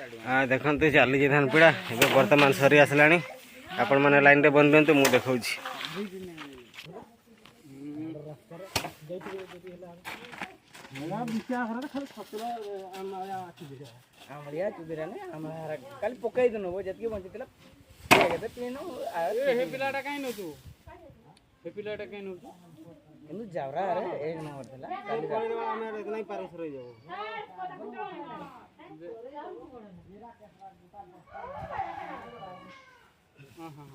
देखते चली धान पीड़ा ए बर्तमान सरी आसला आपण मैंने लाइन रे बन दिंतु मुझे देखा कल पकई देनो जतकी बंचितला पिलाटा कहीं नु तू हे पिलाटा कहीं नु तू जावरा अरे एक नंबर थला काली हमें नहीं पारिस रही जाओ हां हां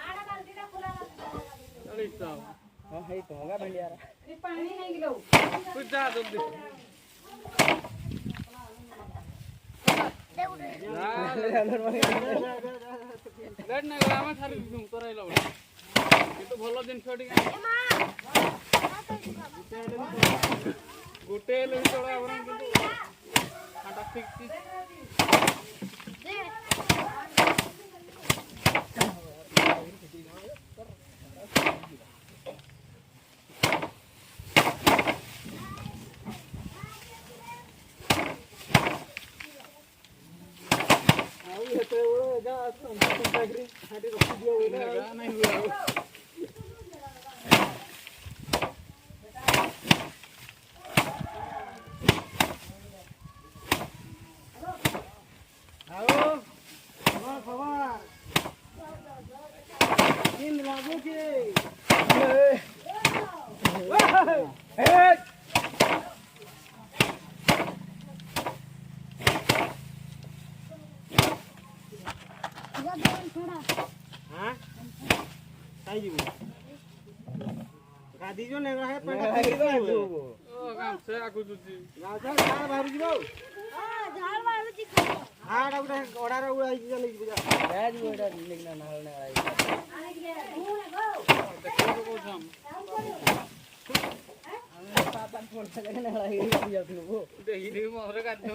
आड़ा बाल्टीटा खुला चलिस हां हे तो होगा भेंडिया रे पानी नहीं गिलो कुछ जा जल्दी लेट नहीं गला में थारी तुम कराइला ये तो भलो दिन छोड़ी गोटे ले छोड़ा आवरन किंतु आटा ठीक नहीं हुआ गादी जो नेगरा है पंडा ओ काम से आकु जुजी राजा झाड़ बाहर जीवो हां झाड़ बाहर जी हां डबडा ओडा रे उड़ाई चली बुझा राज ओडा निकना नाल ने आई देखो को जाम पापा फोन से ने आई जाऊ वो देही रे मोरे कादू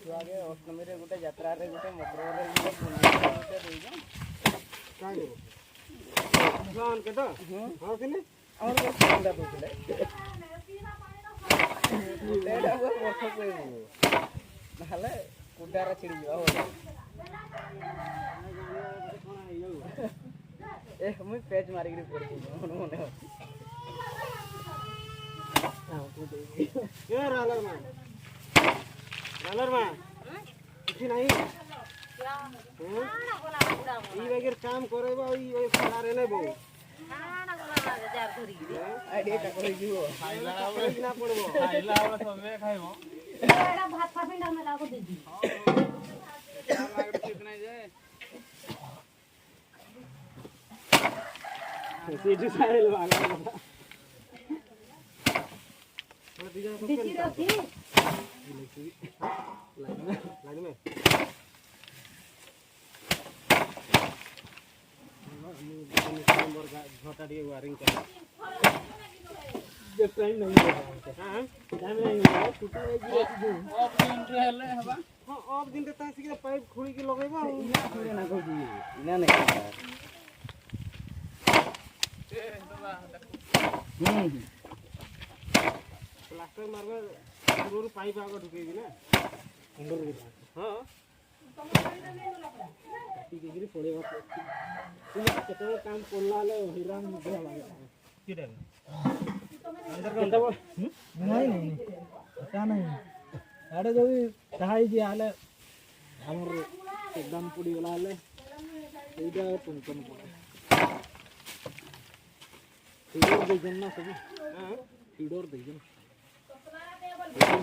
छुआगे अष्टमी रे गोटे यात्रा रे गोटे मकर रे गोटे देइजा काय रे जान के तो हां किने और बंदा दोले लेडा वो वर्ष पे नहले कुडारा छिड़ी जा हो ए हम पेज मारी के पड़ गई मने हां तो दे ए रालर मां कुछ नहीं क्या ना बोला बुढ़ा ई वगैरह काम करबो ई फला रे नै बो ना बोला जार धरी आइडिया का करै जीवो खाइला ना पड़बो खाइला सबे खाइबो एडा भात फा पिंडा में लागो दे दी लाग ठीक नै जाए सीधी साइल वाला दिखी रखी लाइन में नंबर घटा दिए वायरिंग कर जब टाइम नहीं है हां टाइम नहीं है छुट्टी है जी ऑफ दिन रहले हबा हां ऑफ दिन त तासी के पाइप खुली के लगेबा ना ना कहू जी ना नहीं ए तो प्लास्टर मारबा रोड पाइप आगे ढुकेगी ना अंदर हां ठीक है पड़ेगा तुम केते काम करला ले हिरान दे लागे किडे अंदर केंदा बोल नहीं पता नहीं आड़े जो कहाई जी आले हमर एकदम पुडी गला ले एटा तुमकन पड़े फीडर दे जन्ना सब हां फीडर दे जन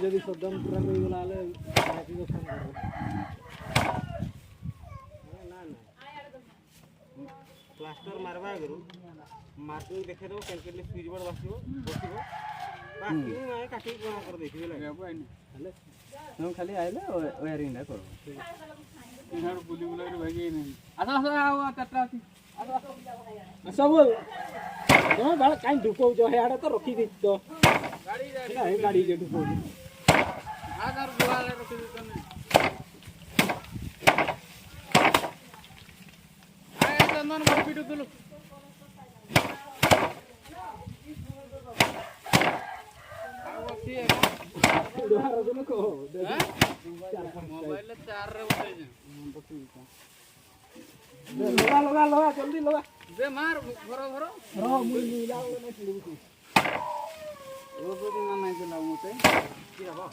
जदी सदम पूरा कोई गला ले बाकी को फोन कर ना ना प्लास्टर मारबा गरु मार्किंग देखे दो कैलकुलेट फ्यूज बोर्ड बसिबो बसिबो बाकी मैं काटी बना कर देखिबे लागे हेले हम खाली आइले वायरिंग ना करो इहाड़ बुली बुला के भागी नहीं आसा आसा आओ चट्टा आसा बोल तो गाड़ी काई ढुको जो है आड़े तो रखी दी तो गाड़ी जे ढुको आधार गुवाले रखी दी तो नहीं आए चंदन मत पीटू तुलु आओ सी है दोहार दिन को मोबाइल 4 रे उठे जा लगा जल्दी लगा दे मार भरो रो मुई लाओ नहीं छिड़ू रोज दिन नहीं चलाऊ मते की हबो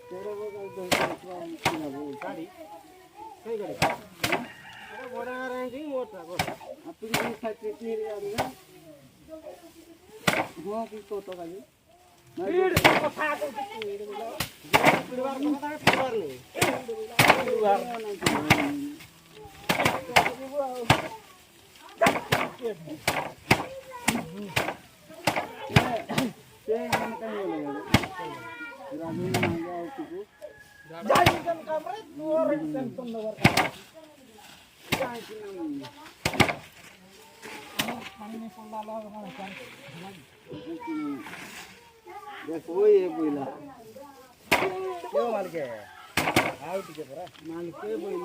तेरे वो गाड़ी कई गाड़ी अरे बड़ा रहे जी मोटा को अपनी खाती तेरी गाड़ी है हो की तो गाड़ी पीड़ कथा को परिवार को कथा परिवार नहीं परिवार नहीं देखो ये बोला क्यों मालिक आउ टिके परा मालिक बोले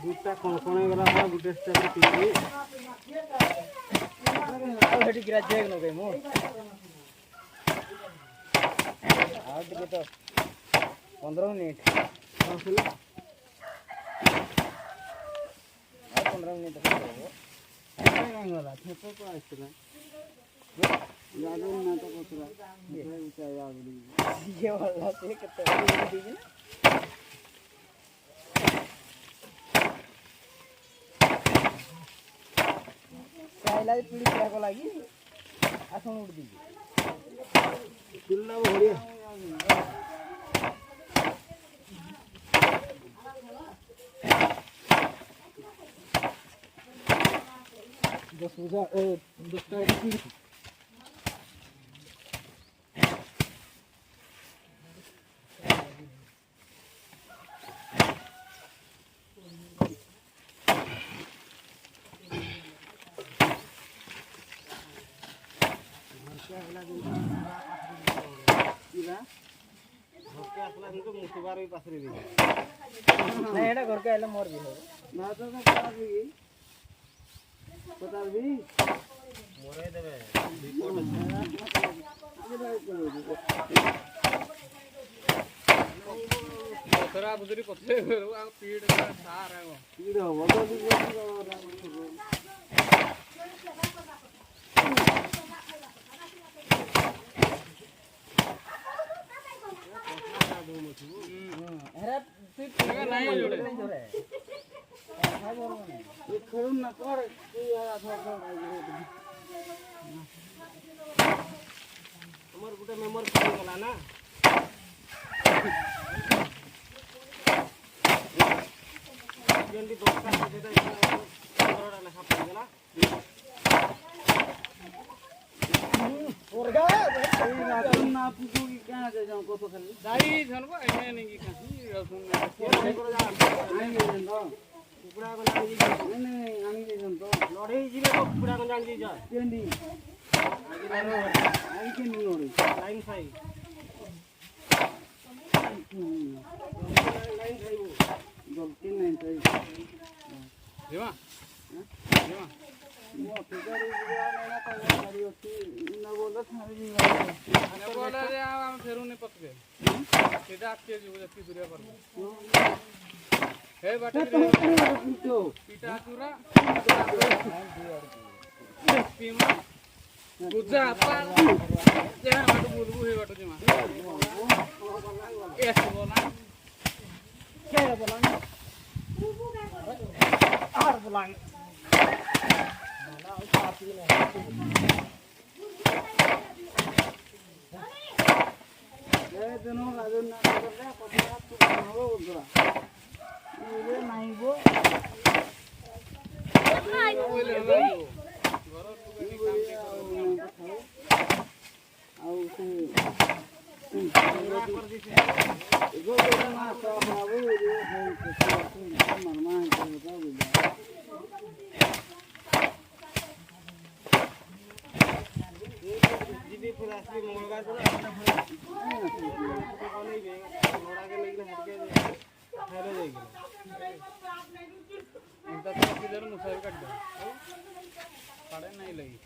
गुटा कोन गला हा गुटे स्टेप पीली आउ हेटी गिरा जेग न गई मो आउ टिके तो 15 मिनिट हां सुन आ 15 मिनिट तक हो गला छेपो को आइसला याद ना तो पतरा ये ऊंचा याद ये वाला से कितना दी ना कायला पीड़ी क्या को लागी आसन उड़ दी दुल्ला बढ़िया दस बजा 10 का मुसबार पासरे दी नहीं एटा घर के आइला मोर भी हो ना तो पता भी मोरे देबे खरा बुदरी पत्ते आ पीड़ सार है वो पीड़ हो तो भी अरे तू नहीं जोड़े ये खरुन ना कर तू यार थोड़ा हमर गुटे मेमोर कर गला ना जल्दी दोस्ता दे दे थोड़ा लेखा पड़ गला और गा ना पूछो कि क्या दे जाऊं को तो खाली दाई झलबो एने नहीं की खासी रसुन नहीं जंदो कुकुड़ा को जान जी नहीं आनी दे जंदो लड़े जीवे को कुकुड़ा को जान जी जा केंडी आगे के नहीं लड़े लाइन साई लाइन साई वो गलती नहीं साई देवा देवा वो फिगर ना तो गाड़ी होती ना बोला था जी ना बोला रे हम फेरू नहीं पक गए सीधा आपके जो जति दुरिया पर हे बाटे तो पीटा चूरा पीमा गुजा पर जेना बाटो बुलबु हे बाटो जेमा एस बोला क्या बोला आर बोला ये दोनों राजन ना कर रहा पता तू हो उधर ये नहीं वो बोले भाई घर तो कहीं काम के आओ से ଯିବି ଫେର ଆସିବି ମଙ୍ଗଳବାର ଦିନ ବନେଇବେ ଘୋଡ଼ାକେ ନେଇକିନା ହେଟକେ ଖାଇଲେ ଯାଇକି ଏନ୍ତା ତ କିଲୋର ମୁସାରି କାଟିଦେବା ସାଡ଼େ ନାଇଁ ଲାଗି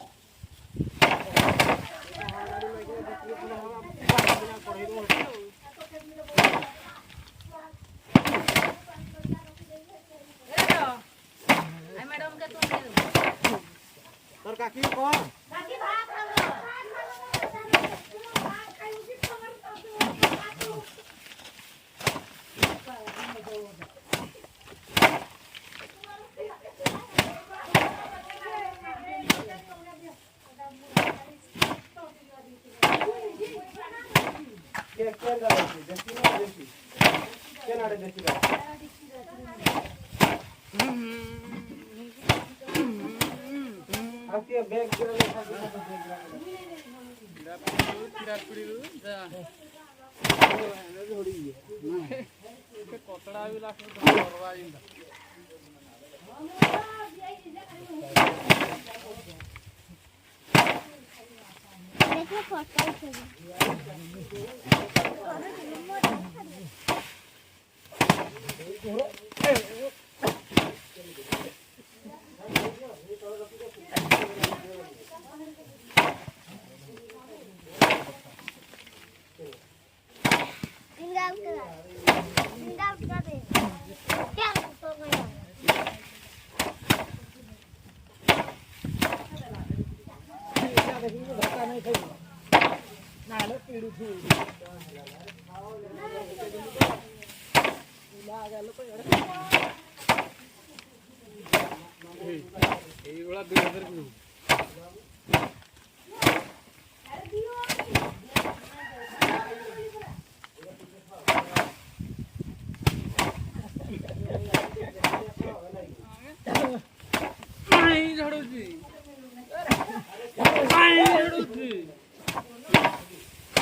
তোর কাকি কর କତଡ଼ା ବି ଲାଷ୍ଟ କରବା ଯେନ୍ତା देखो फोटो से इंगा उठा दे क्या तो गया धक्का नहीं खाई नाले पीड़ू थी এইগুলা 2000 কিলো ঝড়ুছি ঝড়ুছি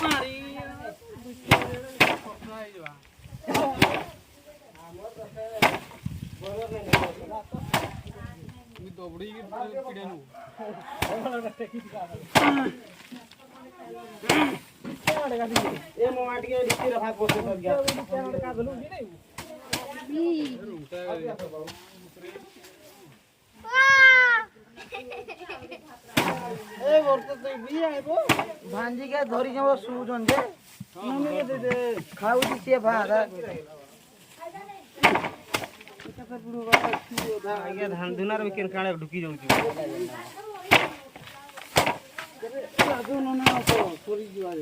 মারি কথা ହେଇଯିବା ଦୌଡ଼ିକି ପିଡ଼ିଆ ନୁ ଏ ମୋମା ଟିକେ ରିତି ରଖା ପୋଷେ ତ ଗ୍ୟା कादलू भी नहीं ए वर्त तो भी आइबो भांजी के धरी जब सुजन जे मम्मी के दे दे खाऊ दी से भात ଆଜ୍ଞା ଧାନ ଧୁନାର ବି କେନ୍ କାଣା ଢୁକି ଯାଉଛି लागू न ना तो सोरी जुआ